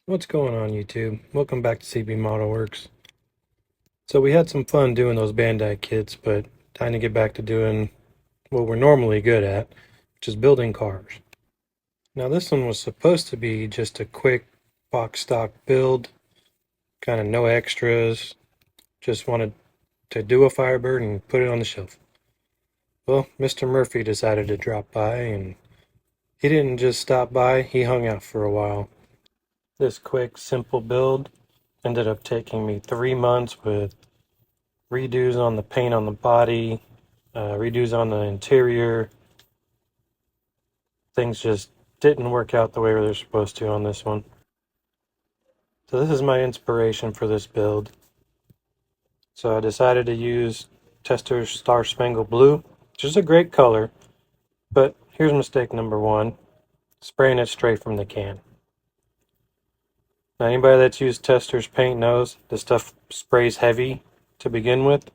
What's going on, YouTube? Welcome back to CBModelworks. So we had some fun doing those Bandai kits, but time to get back to doing what we're normally good at, which is building cars. Now this one was supposed to be just a quick box stock build, kind of no extras, just wanted to do a Firebird and put it on the shelf. Well, Mr. Murphy decided to drop by, and he didn't just stop by, he hung out for a while. This quick, simple build ended up taking me 3 months with redos on the paint on the body, redos on the interior. Things just didn't work out the way they're supposed to on this one. So this is my inspiration for this build. So I decided to use Tester's Star Spangled Blue, which is a great color, but here's mistake number one, spraying it straight from the can. Now anybody that's used Tester's paint knows this stuff sprays heavy to begin with.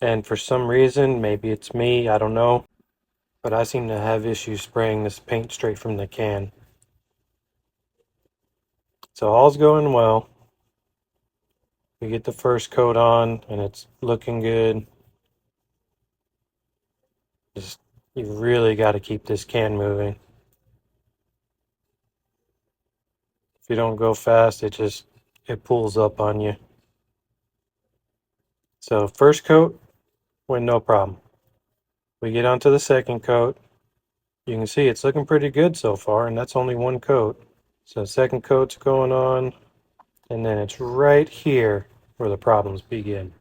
And for some reason, maybe it's me, I don't know, but I seem to have issues spraying this paint straight from the can. So all's going well. We get the first coat on and it's looking good. Just, you really got to keep this can moving. If you don't go fast, it pulls up on you. So first coat went no problem. We get onto the second coat. You can see it's looking pretty good so far, and that's only one coat. So second coat's going on, and then it's right here where the problems begin.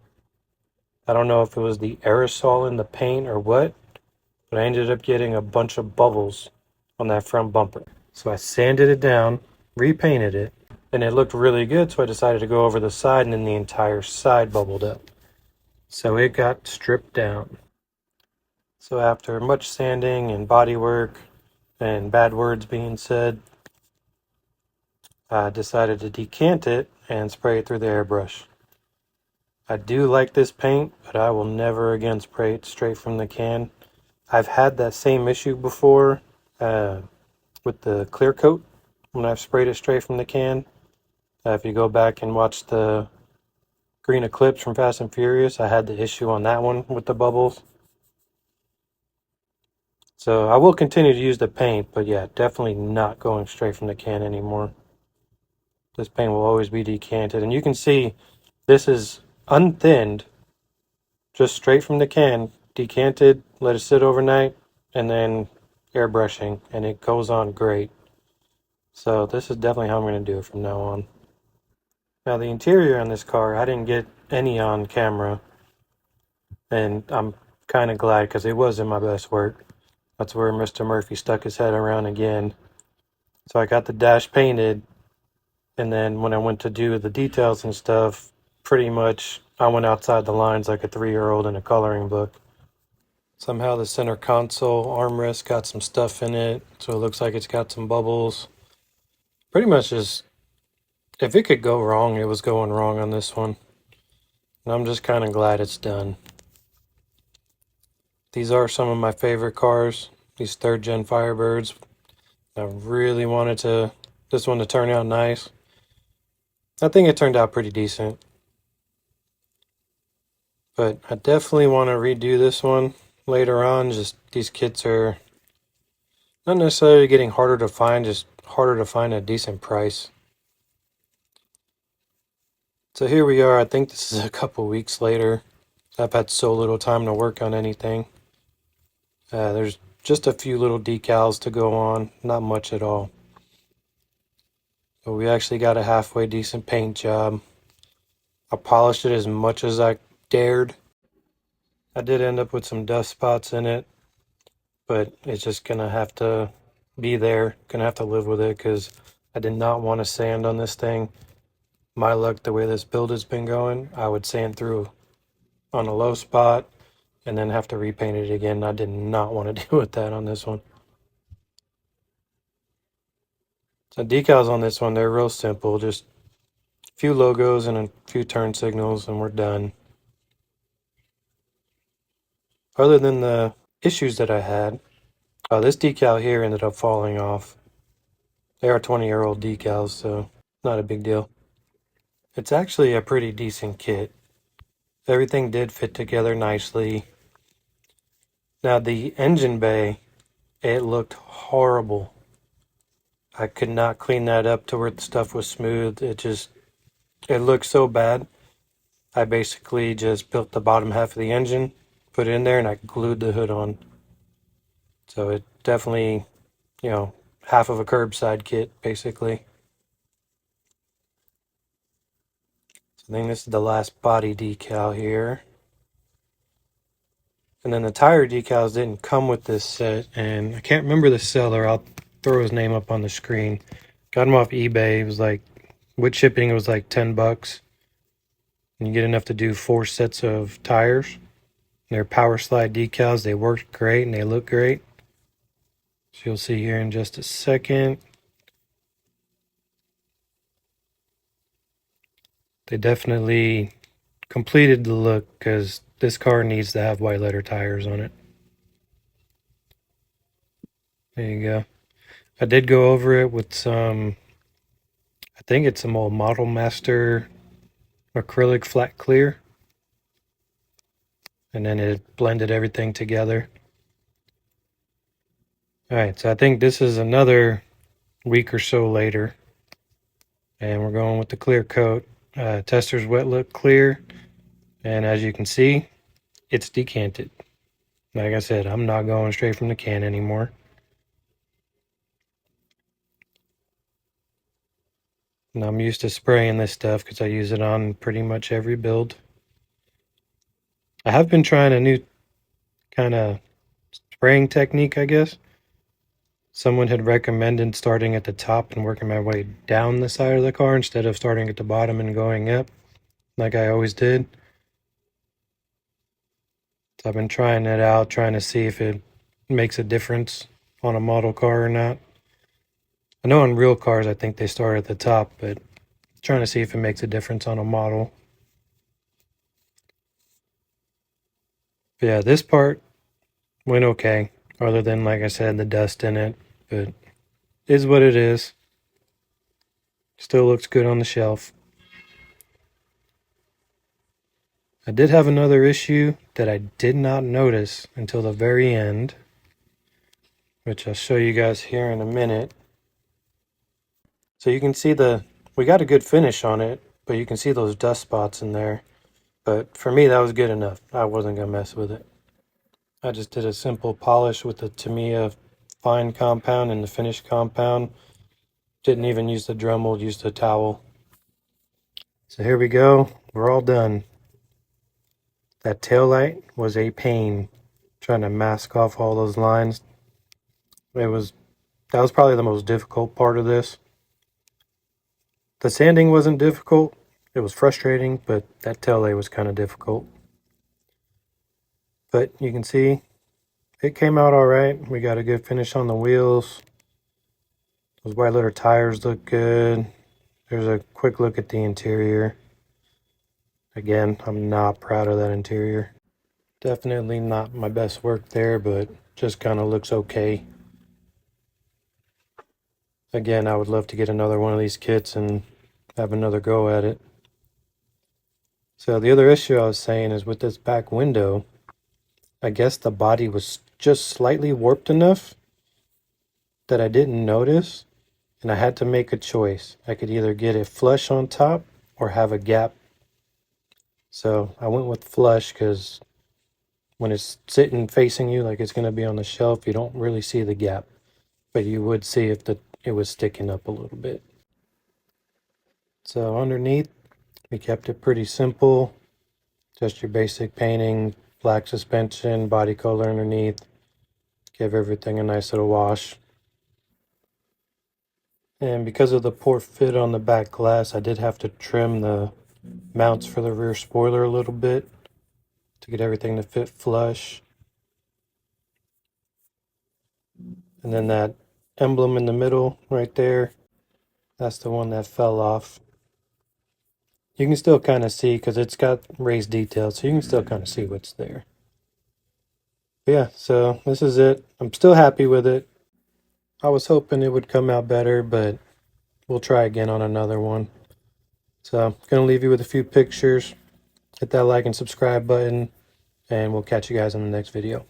I don't know if it was the aerosol in the paint or what, but I ended up getting a bunch of bubbles on that front bumper. So I sanded it down, repainted it, and it looked really good, so I decided to go over the side, and then the entire side bubbled up. So it got stripped down. So after much sanding and body work and bad words being said, I decided to decant it and spray it through the airbrush. I do like this paint, but I will never again spray it straight from the can. I've had that same issue before with the clear coat when I've sprayed it straight from the can. If you go back and watch the Green Eclipse from Fast and Furious, I had the issue on that one with the bubbles. So I will continue to use the paint, but yeah, definitely not going straight from the can anymore. This paint will always be decanted. And you can see this is unthinned, just straight from the can, decanted, let it sit overnight, and then airbrushing, and it goes on great. So this is definitely how I'm going to do it from now on. Now the interior on this car, I didn't get any on camera, and I'm kind of glad because it wasn't my best work. That's where Mr. Murphy stuck his head around again. So I got the dash painted, and then when I went to do the details and stuff, pretty much I went outside the lines like a 3-year-old in a coloring book. Somehow the center console armrest got some stuff in it, so it looks like it's got some bubbles. Pretty much just, if it could go wrong, it was going wrong on this one. And I'm just kind of glad it's done. These are some of my favorite cars, these 3rd gen Firebirds. I really wanted this one to turn out nice. I think it turned out pretty decent. But I definitely want to redo this one later on. Just these kits are not necessarily getting harder to find, just harder to find at a decent price. So here we are. I think this is a couple weeks later. I've had so little time to work on anything. There's just a few little decals to go on, not much at all. But we actually got a halfway decent paint job. I polished it as much as I dared. I did end up with some dust spots in it, but it's just gonna have to be there. Gonna have to live with it because I did not want to sand on this thing. My luck, the way this build has been going, I would sand through on a low spot and then have to repaint it again. I did not want to deal with that on this one. So decals on this one, they're real simple. Just a few logos and a few turn signals and we're done. Other than the issues that I had, this decal here ended up falling off. They are 20-year-old decals, so not a big deal. It's actually a pretty decent kit. Everything did fit together nicely. Now the engine bay, it looked horrible. I could not clean that up to where the stuff was smooth. It looked so bad. I basically just built the bottom half of the engine, put it in there, and I glued the hood on. So it definitely, half of a curbside kit, basically. So I think this is the last body decal here. And then the tire decals didn't come with this set, and I can't remember the seller. I'll throw his name up on the screen. Got him off eBay. It was like, with shipping, it was like $10. And you get enough to do 4 sets of tires. They're power slide decals. They work great and they look great. So you'll see here in just a second. They definitely completed the look because this car needs to have white letter tires on it. There you go. I did go over it with some, I think it's some old Model Master acrylic flat clear. And then it blended everything together. Alright, so I think this is another week or so later. And we're going with the clear coat. Tester's wet look clear. And as you can see, it's decanted. Like I said, I'm not going straight from the can anymore. And I'm used to spraying this stuff because I use it on pretty much every build. I have been trying a new kind of spraying technique, I guess. Someone had recommended starting at the top and working my way down the side of the car instead of starting at the bottom and going up like I always did. So I've been trying it out, trying to see if it makes a difference on a model car or not. I know on real cars, I think they start at the top, but trying to see if it makes a difference on a model. But yeah, this part went okay, other than, like I said, the dust in it, but it is what it is. Still looks good on the shelf. I did have another issue that I did not notice until the very end, which I'll show you guys here in a minute. So you can see we got a good finish on it, but you can see those dust spots in there. But for me, that was good enough. I wasn't going to mess with it. I just did a simple polish with the Tamiya fine compound and the finish compound. Didn't even use the Dremel, used a towel. So here we go. We're all done. That tail light was a pain trying to mask off all those lines. That was probably the most difficult part of this. The sanding wasn't difficult. It was frustrating, but that tail light was kind of difficult. But you can see it came out all right. We got a good finish on the wheels. Those white letter tires look good. There's a quick look at the interior. Again, I'm not proud of that interior. Definitely not my best work there, but just kind of looks okay. Again, I would love to get another one of these kits and have another go at it. So the other issue I was saying is with this back window, I guess the body was just slightly warped enough that I didn't notice, and I had to make a choice. I could either get it flush on top or have a gap. So I went with flush because when it's sitting facing you like it's going to be on the shelf, you don't really see the gap, but you would see if it was sticking up a little bit. So underneath, we kept it pretty simple. Just your basic painting, black suspension, body color underneath. Give everything a nice little wash. And because of the poor fit on the back glass, I did have to trim the mounts for the rear spoiler a little bit to get everything to fit flush. And then that emblem in the middle right there, that's the one that fell off. You can still kind of see because it's got raised details, so you can still kind of see what's there. But yeah, so this is it. I'm still happy with it. I was hoping it would come out better, but we'll try again on another one. So I'm going to leave you with a few pictures. Hit that like and subscribe button, and we'll catch you guys in the next video.